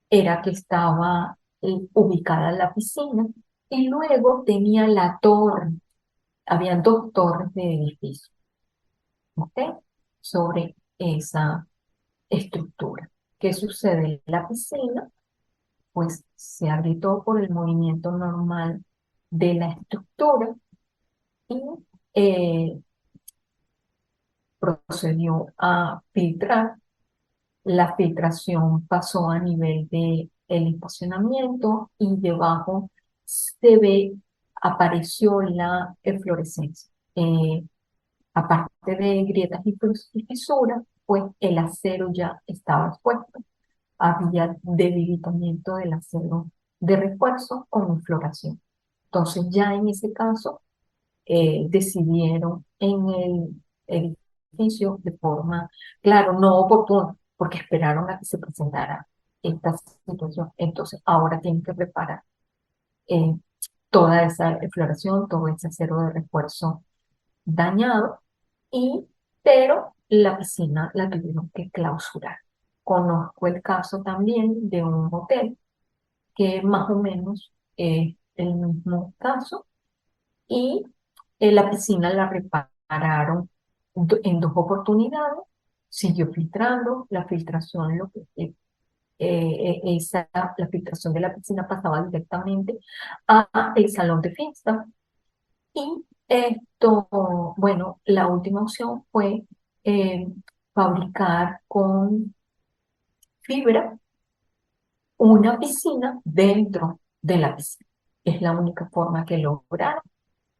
era que estaba ubicada la piscina y luego tenía la torre. Habían dos torres de edificio, ¿ok? Sobre esa estructura. ¿Qué sucede? La piscina pues se agrietó por el movimiento normal de la estructura y eh, procedió a filtrar. La filtración pasó a nivel de el estacionamiento y debajo se ve, apareció la eflorescencia. Aparte de grietas y fisuras, pues el acero ya estaba expuesto. Había debilitamiento del acero de refuerzo con infloración. Entonces ya en ese caso decidieron en el edificio de forma, claro, no oportuna, porque esperaron a que se presentara esta situación. Entonces ahora tienen que preparar eh, toda esa exploración, todo ese acero de refuerzo dañado, y, pero la piscina la tuvieron que clausurar. Conozco el caso también de un hotel que más o menos es el mismo caso y la piscina la repararon en dos oportunidades, siguió filtrando, la filtración, la filtración de la piscina pasaba directamente a el salón de fiesta y esto, bueno, la última opción fue eh, fabricar con fibra una piscina dentro de la piscina. Es la única forma que lograron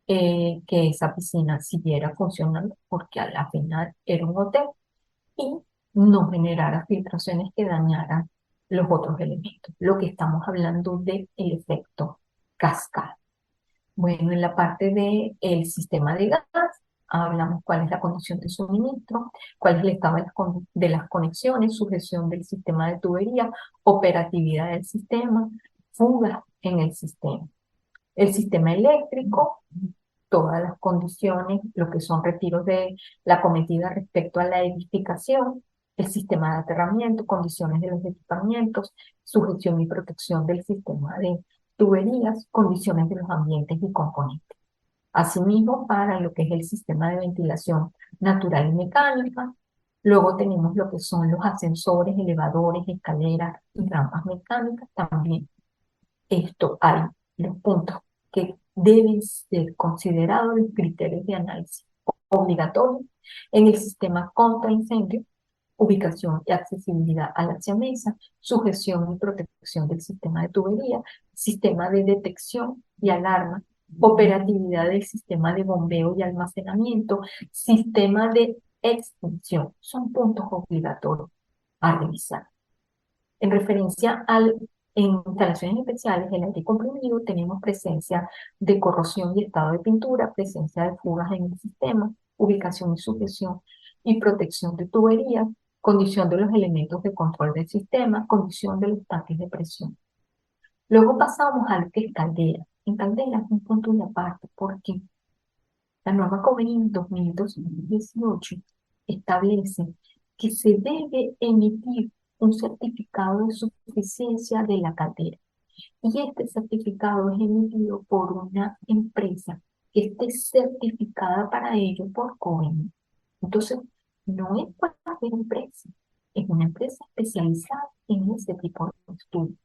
que esa piscina siguiera funcionando, porque a la final era un hotel y no generara filtraciones que dañaran los otros elementos. Lo que estamos hablando del efecto cascada. Bueno, en la parte del sistema de gas, hablamos cuál es la condición de suministro, cuál es el estado de las conexiones, sujeción del sistema de tubería, operatividad del sistema, fugas en el sistema. El sistema eléctrico, todas las condiciones, lo que son retiros de la cometida respecto a la edificación, el sistema de aterramiento, condiciones de los equipamientos, sujeción y protección del sistema de tuberías, condiciones de los ambientes y componentes. Asimismo, para lo que es el sistema de ventilación natural y mecánica, luego tenemos lo que son los ascensores, elevadores, escaleras y rampas mecánicas. También esto hay los puntos que deben ser considerados los criterios de análisis obligatorios en el sistema contra incendio, ubicación y accesibilidad a la mesa, sujeción y protección del sistema de tubería, sistema de detección y alarma, operatividad del sistema de bombeo y almacenamiento, sistema de extinción. Son puntos obligatorios a revisar. En referencia en instalaciones especiales, el aire comprimido, tenemos presencia de corrosión y estado de pintura, presencia de fugas en el sistema, ubicación y sujeción y protección de tuberías, condición de los elementos de control del sistema, condición de los tanques de presión. Luego pasamos a lo que es caldera. En caldera es un punto de aparte porque la norma COBENIN 2018 establece que se debe emitir un certificado de suficiencia de la caldera. Y este certificado es emitido por una empresa que esté certificada para ello por COBENIN. Entonces, no es cualquier empresa, es una empresa especializada en ese tipo de estudios.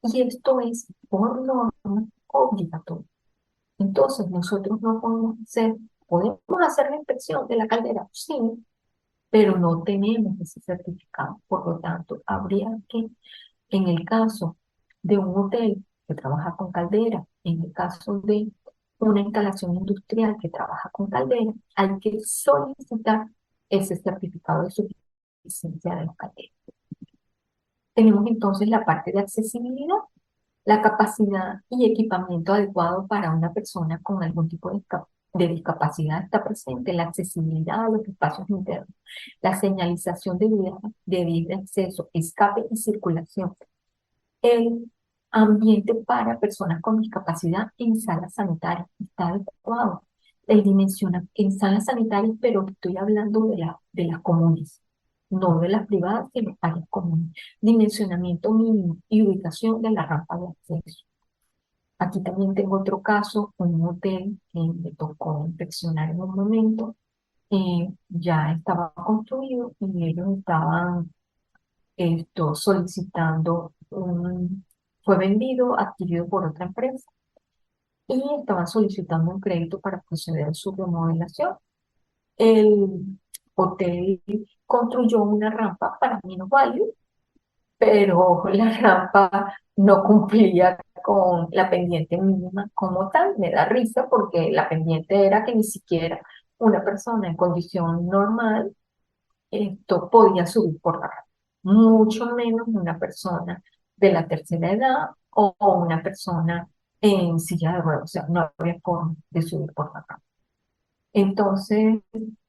Y esto es por norma obligatorio. Entonces, nosotros no podemos hacer la inspección de la caldera, sí, pero no tenemos ese certificado. Por lo tanto, habría que, en el caso de un hotel que trabaja con caldera, en el caso de una instalación industrial que trabaja con caldera, hay que solicitar ese certificado de suficiencia de los calderas. Tenemos entonces la parte de accesibilidad, la capacidad y equipamiento adecuado para una persona con algún tipo de discapacidad está presente, la accesibilidad a los espacios internos, la señalización de vías de acceso, escape y circulación, el ambiente para personas con discapacidad en salas sanitarias está adecuado, el dimensiona en salas sanitarias, pero estoy hablando de las comunes, no de las privadas, sino áreas comunes. Dimensionamiento mínimo y ubicación de la rampa de acceso. Aquí también tengo otro caso, un hotel que me tocó inspeccionar en un momento, ya estaba construido y ellos estaban solicitando fue vendido, adquirido por otra empresa y estaban solicitando un crédito para proceder a su remodelación. El hotel construyó una rampa para minusválidos, pero la rampa no cumplía con la pendiente mínima como tal. Me da risa porque la pendiente era que ni siquiera una persona en condición normal esto podía subir por la rampa, mucho menos una persona de la tercera edad o una persona en silla de ruedas, o sea, no había forma de subir por la rampa. Entonces,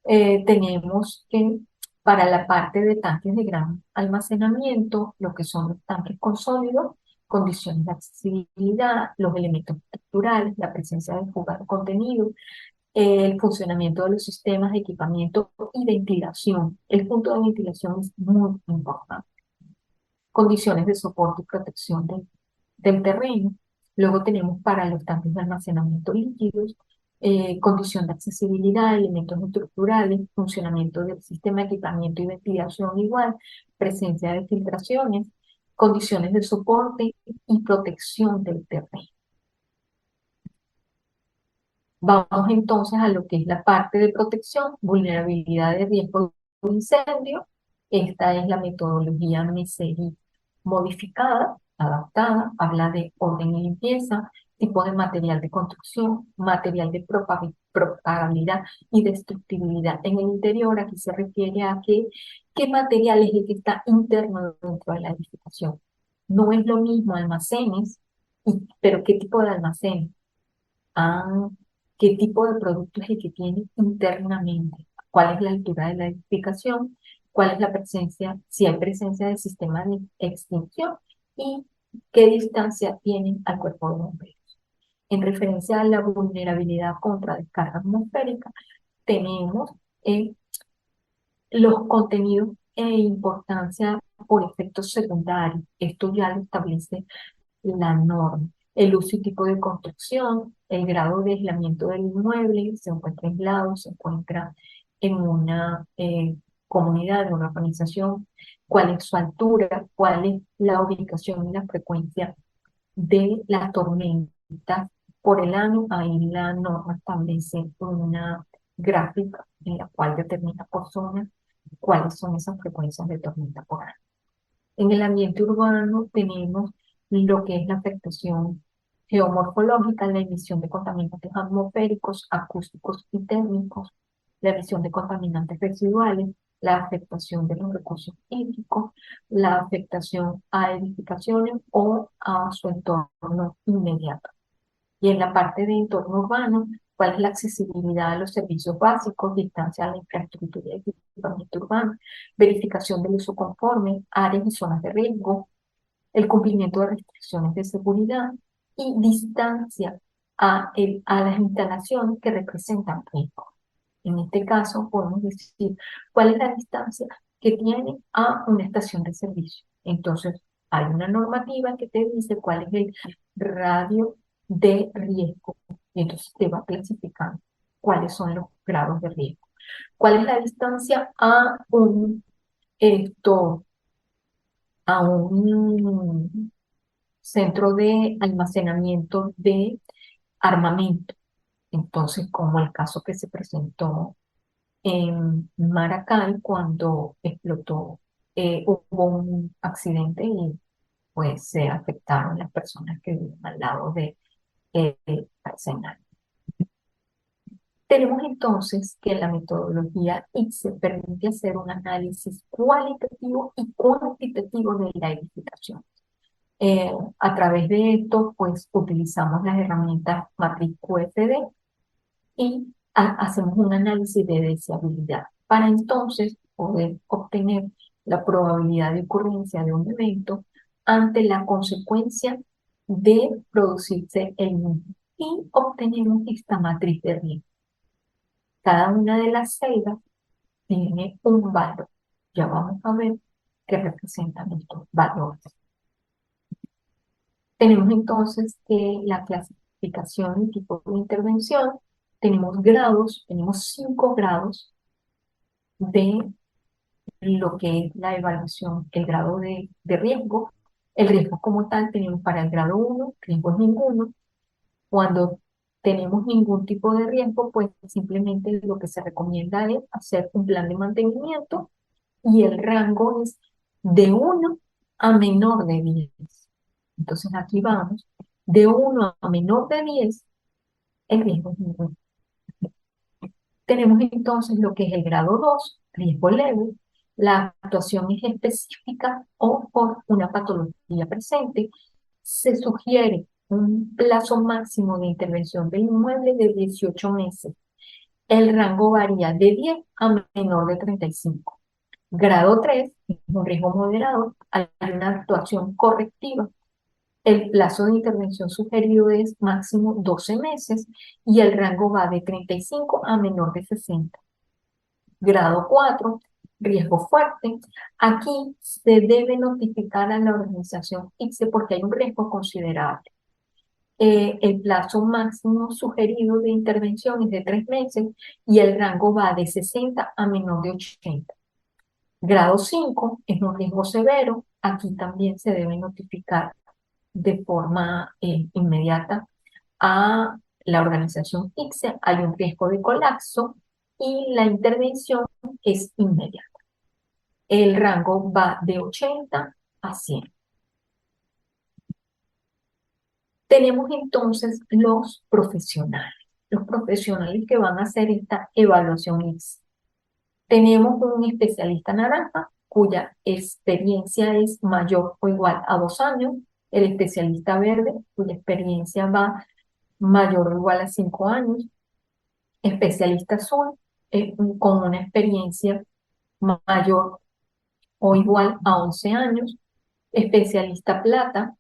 tenemos que para la parte de tanques de gran almacenamiento, lo que son los tanques con sólidos, condiciones de accesibilidad, los elementos estructurales, la presencia de fugas de contenido, el funcionamiento de los sistemas de equipamiento y ventilación. El punto de ventilación es muy importante. Condiciones de soporte y protección del terreno. Luego tenemos para los tanques de almacenamiento líquidos, condición de accesibilidad, elementos estructurales, funcionamiento del sistema de equipamiento y ventilación igual, presencia de filtraciones, condiciones de soporte y protección del terreno. Vamos entonces a lo que es la parte de protección, vulnerabilidad de riesgo de incendio. Esta es la metodología MSERI modificada, adaptada, habla de orden y limpieza, tipo de material de construcción, material de propagabilidad y destructibilidad en el interior. Aquí se refiere a qué material es el que está interno dentro de la edificación. No es lo mismo almacenes, pero qué tipo de almacenes. Ah, ¿qué tipo de producto es el que tiene internamente? ¿Cuál es la altura de la edificación? ¿Cuál es la presencia, si hay presencia de sistema de extinción? ¿Y qué distancia tienen al cuerpo de bomberos? En referencia a la vulnerabilidad contra descarga atmosférica, tenemos eh, los contenidos e importancia por efectos secundarios. Esto ya lo establece la norma, el uso y tipo de construcción, el grado de aislamiento del inmueble, se encuentra aislado, se encuentra en una comunidad, en una organización, cuál es su altura, cuál es la ubicación y la frecuencia de las tormentas por el año. Ahí la norma establece una gráfica en la cual determina por zona cuáles son esas frecuencias de tormenta por año. En el ambiente urbano tenemos lo que es la afectación geomorfológica, la emisión de contaminantes atmosféricos, acústicos y térmicos, la emisión de contaminantes residuales, la afectación de los recursos hídricos, la afectación a edificaciones o a su entorno inmediato. Y en la parte de entorno urbano, cuál es la accesibilidad a los servicios básicos, distancia a la infraestructura y equipamiento urbano, verificación del uso conforme, áreas y zonas de riesgo, el cumplimiento de restricciones de seguridad y distancia a las instalaciones que representan riesgo. En este caso, podemos decir cuál es la distancia que tiene a una estación de servicio. Entonces, hay una normativa que te dice cuál es el radio de riesgo y entonces te va clasificando cuáles son los grados de riesgo. ¿Cuál es la distancia esto, a un centro de almacenamiento de armamento? Entonces, como el caso que se presentó en Maracay cuando explotó, hubo un accidente y pues se afectaron las personas que viven al lado de Arsenal. Tenemos entonces que la metodología ICSE permite hacer un análisis cualitativo y cuantitativo de la edificación. A través de esto, pues utilizamos las herramientas matriz QFD y hacemos un análisis de deseabilidad para entonces poder obtener la probabilidad de ocurrencia de un evento ante la consecuencia de producirse el mismo y obtenemos esta matriz de riesgo. Cada una de las celdas tiene un valor. Ya vamos a ver qué representan estos valores. Tenemos entonces que la clasificación y tipo de intervención, tenemos grados, tenemos 5 grados de lo que es la evaluación, el grado de riesgo. El riesgo como tal tenemos para el grado 1, riesgos ninguno. Cuando tenemos ningún tipo de riesgo, pues simplemente lo que se recomienda es hacer un plan de mantenimiento y el rango es de 1 a menor de 10. Entonces aquí vamos, de 1 a menor de 10, el riesgo es ninguno. Tenemos entonces lo que es el grado 2, riesgo leve. La actuación es específica o por una patología presente. Se sugiere un plazo máximo de intervención del inmueble de 18 meses. El rango varía de 10 a menor de 35. Grado 3 es un riesgo moderado. Hay una actuación correctiva. El plazo de intervención sugerido es máximo 12 meses y el rango va de 35 a menor de 60. Grado 4, riesgo fuerte. Aquí se debe notificar a la organización ICSE porque hay un riesgo considerable. El plazo máximo sugerido de intervención es de 3 meses y el rango va de 60 a menor de 80. Grado 5 es un riesgo severo. Aquí también se debe notificar de forma inmediata a la organización ICSE. Hay un riesgo de colapso y la intervención es inmediata. El rango va de 80 a 100. Tenemos entonces los profesionales que van a hacer esta evaluación ICSE. Tenemos un especialista naranja cuya experiencia es mayor o igual a 2 años, el especialista verde cuya experiencia va mayor o igual a 5 años, especialista azul con una experiencia mayor o igual a 11 años, especialista plata,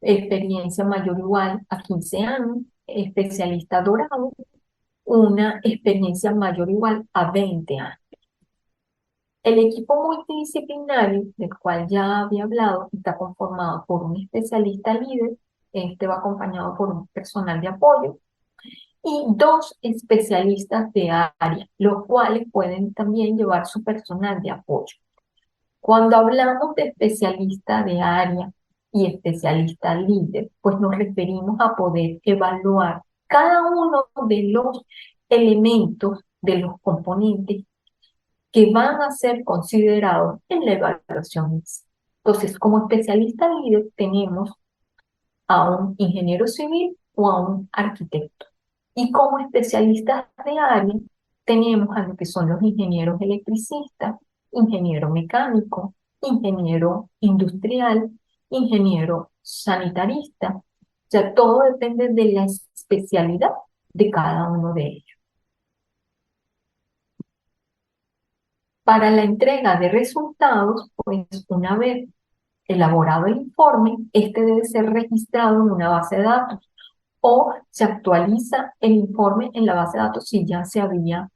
experiencia mayor o igual a 15 años, especialista dorado, una experiencia mayor o igual a 20 años. El equipo multidisciplinario, del cual ya había hablado, está conformado por un especialista líder, este va acompañado por un personal de apoyo, y 2 especialistas de área, los cuales pueden también llevar su personal de apoyo. Cuando hablamos de especialista de área y especialista líder, pues nos referimos a poder evaluar cada uno de los elementos, de los componentes que van a ser considerados en la evaluación. Entonces, como especialista líder tenemos a un ingeniero civil o a un arquitecto. Y como especialistas de área tenemos a lo que son los ingenieros electricistas, ingeniero mecánico, ingeniero industrial, ingeniero sanitarista. O sea, todo depende de la especialidad de cada uno de ellos. Para la entrega de resultados, pues una vez elaborado el informe, este debe ser registrado en una base de datos o se actualiza el informe en la base de datos si ya se había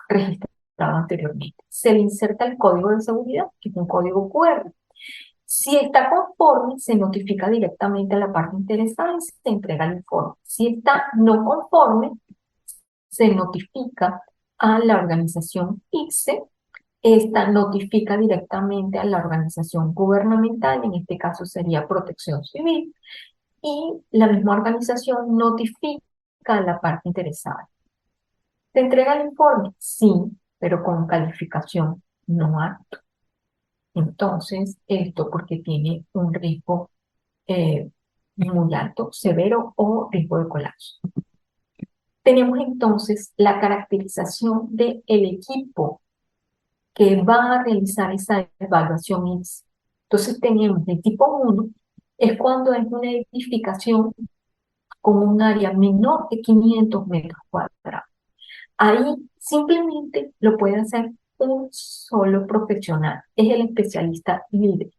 registrado anteriormente. Se le inserta el código de seguridad, que es un código QR. Si está conforme, se notifica directamente a la parte interesada y se entrega el informe. Si está no conforme, se notifica a la organización ICSE. Esta notifica directamente a la organización gubernamental, en este caso sería Protección Civil, y la misma organización notifica a la parte interesada. ¿Se entrega el informe? Sí, pero con calificación no apto. Entonces, esto porque tiene un riesgo muy alto, severo o riesgo de colapso. Tenemos entonces la caracterización del equipo que va a realizar esa evaluación ICSE. Entonces tenemos el tipo 1, es cuando es una edificación con un área menor de 500 metros cuadrados. Ahí simplemente lo puede hacer un solo profesional, es el especialista líder,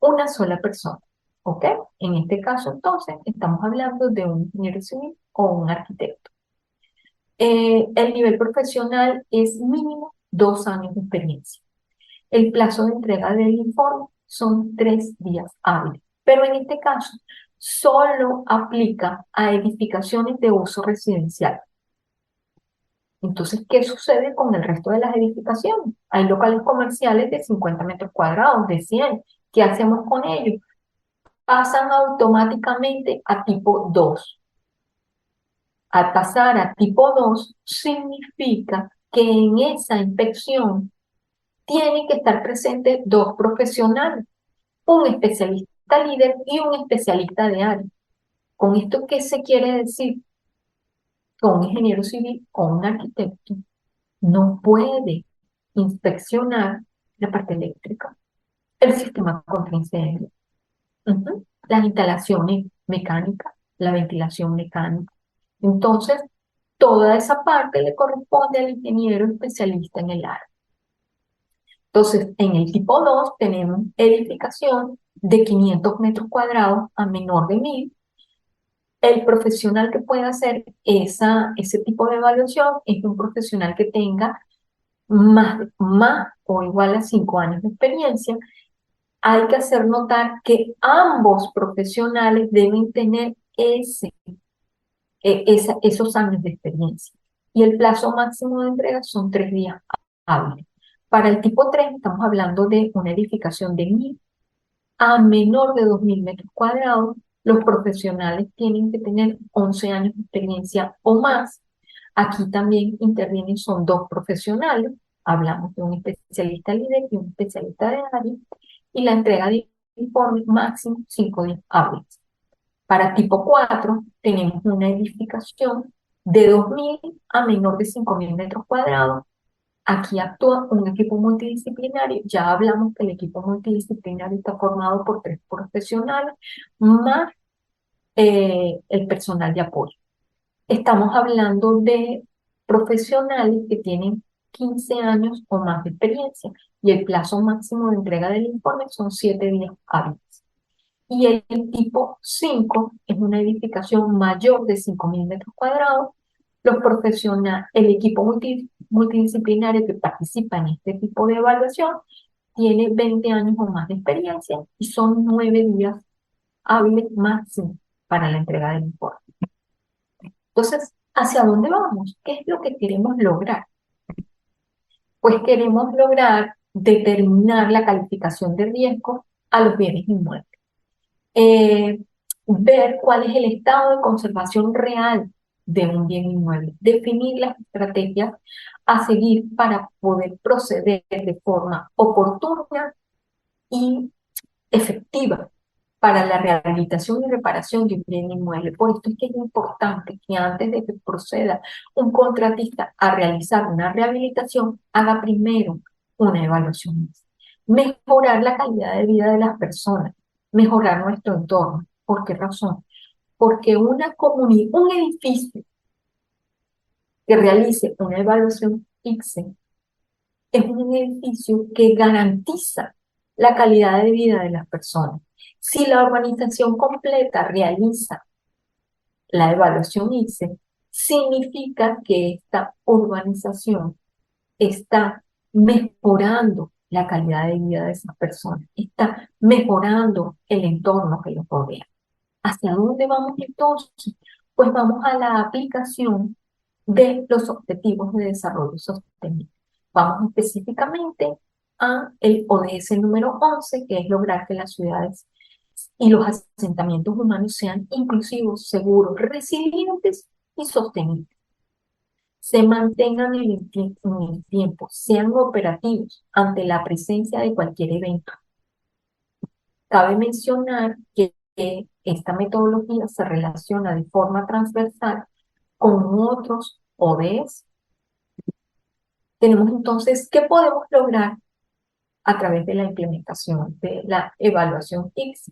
una sola persona, ¿ok? En este caso, entonces, estamos hablando de un ingeniero civil o un arquitecto. El nivel profesional es mínimo 2 años de experiencia. El plazo de entrega del informe son 3 días hábiles, pero en este caso solo aplica a edificaciones de uso residencial. Entonces, ¿qué sucede con el resto de las edificaciones? Hay locales comerciales de 50 metros cuadrados, de 100. ¿Qué hacemos con ellos? pasan automáticamente a tipo 2. Al pasar a tipo 2 significa que en esa inspección tienen que estar presentes dos profesionales, un especialista líder y un especialista de área. ¿Con esto qué se quiere decir? Que un ingeniero civil o un arquitecto no puede inspeccionar la parte eléctrica, el sistema contra incendio, las instalaciones mecánicas, la ventilación mecánica. Entonces, toda esa parte le corresponde al ingeniero especialista en el área. Entonces, en el tipo 2 tenemos edificación de 500 metros cuadrados a menor de 1000. El profesional que pueda hacer ese tipo de evaluación es un profesional que tenga más o igual a 5 años de experiencia. Hay que hacer notar que ambos profesionales deben tener esos años de experiencia. Y el plazo máximo de entrega son 3 días hábiles. Para el tipo 3 estamos hablando de una edificación de 1000 a menor de 2000 metros cuadrados. Los profesionales tienen que tener 11 años de experiencia o más. Aquí también intervienen, son dos profesionales. Hablamos de un especialista líder y un especialista de área. Y la entrega de informe máximo 5 días hábiles. Para tipo 4 tenemos una edificación de 2000 a menor de 5000 metros cuadrados. Aquí actúa un equipo multidisciplinario. Ya hablamos que el equipo multidisciplinario está formado por 3 profesionales más el personal de apoyo. Estamos hablando de profesionales que tienen 15 años o más de experiencia y el plazo máximo de entrega del informe son 7 días hábiles. Y el tipo 5 es una edificación mayor de 5000 metros cuadrados. Los profesionales, el equipo multidisciplinario que participa en este tipo de evaluación tiene 20 años o más de experiencia y son 9 días hábiles máximo para la entrega del informe. Entonces, ¿hacia dónde vamos? ¿Qué es lo que queremos lograr? Pues queremos lograr determinar la calificación de riesgo a los bienes inmuebles. Ver cuál es el estado de conservación real de un bien inmueble, definir las estrategias a seguir para poder proceder de forma oportuna y efectiva para la rehabilitación y reparación de un bien inmueble. Por esto es que es importante que antes de que proceda un contratista a realizar una rehabilitación, haga primero una evaluación. Mejorar la calidad de vida de las personas, mejorar nuestro entorno. ¿Por qué razón? Porque un edificio que realice una evaluación ICSE es un edificio que garantiza la calidad de vida de las personas. Si la organización completa realiza la evaluación ICSE, significa que esta urbanización está mejorando la calidad de vida de esas personas, está mejorando el entorno que los rodea. ¿Hacia dónde vamos entonces? Pues vamos a la aplicación de los objetivos de desarrollo sostenible. Vamos específicamente a el ODS número 11, que es lograr que las ciudades y los asentamientos humanos sean inclusivos, seguros, resilientes y sostenibles. Se mantengan en el tiempo, sean operativos ante la presencia de cualquier evento. Cabe mencionar que esta metodología se relaciona de forma transversal con otros ODS. Tenemos entonces, ¿qué podemos lograr a través de la implementación de la evaluación X?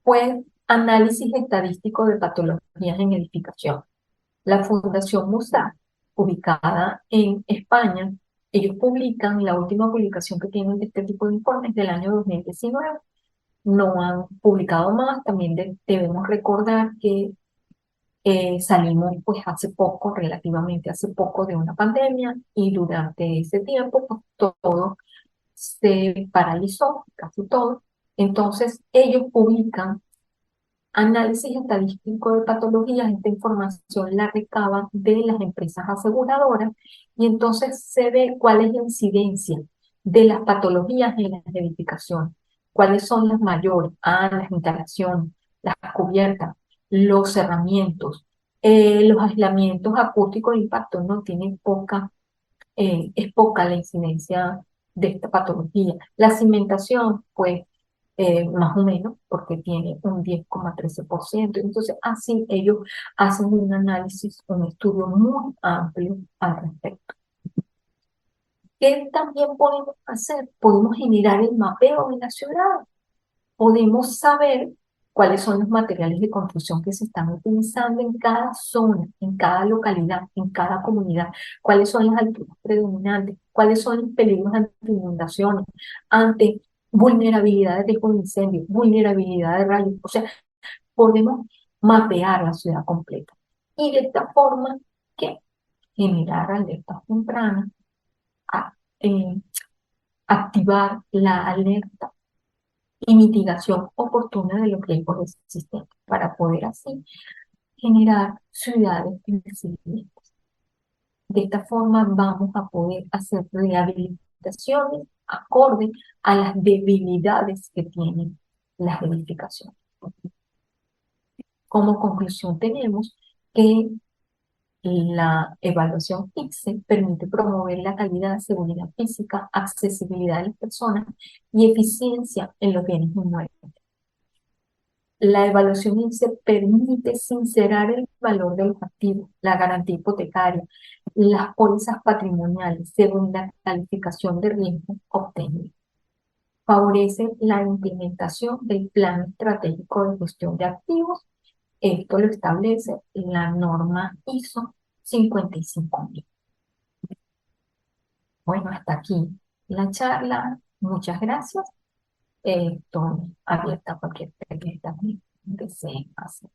Pues análisis estadístico de patologías en edificación. La Fundación MUSA, ubicada en España, ellos publican, la última publicación que tienen de este tipo de informes del año 2019. No han publicado más. También debemos recordar que salimos pues hace poco, relativamente hace poco, de una pandemia y durante ese tiempo pues, todo se paralizó, casi todo. Entonces ellos publican análisis estadístico de patologías. Esta información la recaban de las empresas aseguradoras y entonces se ve cuál es la incidencia de las patologías en las edificaciones. ¿Cuáles son las mayores? Las instalaciones, las cubiertas, los cerramientos, los aislamientos acústicos de impacto no tienen es poca la incidencia de esta patología. La cimentación, pues, más o menos, porque tiene un 10,13%. Entonces, así ellos hacen un análisis, un estudio muy amplio al respecto. ¿Qué también podemos hacer? Podemos generar el mapeo de la ciudad. Podemos saber cuáles son los materiales de construcción que se están utilizando en cada zona, en cada localidad, en cada comunidad, cuáles son las alturas predominantes, cuáles son los peligros ante inundaciones, ante vulnerabilidad de riesgo de incendio, vulnerabilidad de rayos. O sea, podemos mapear la ciudad completa. Y de esta forma que generar alertas tempranas, a- eh, activar la alerta y mitigación oportuna de los riesgos existentes para poder así generar ciudades flexibles. De esta forma vamos a poder hacer rehabilitaciones acorde a las debilidades que tienen las edificaciones. Como conclusión tenemos que la evaluación ICSE permite promover la calidad, seguridad física, accesibilidad de las personas y eficiencia en los bienes inmuebles. La evaluación INSE permite sincerar el valor de los activos, la garantía hipotecaria, las pólizas patrimoniales según la calificación de riesgo obtenida. Favorece la implementación del plan estratégico de gestión de activos. Esto lo establece la norma ISO 55000. Bueno, hasta aquí la charla. Muchas gracias. Estoy abierta a cualquier pregunta que deseen hacer.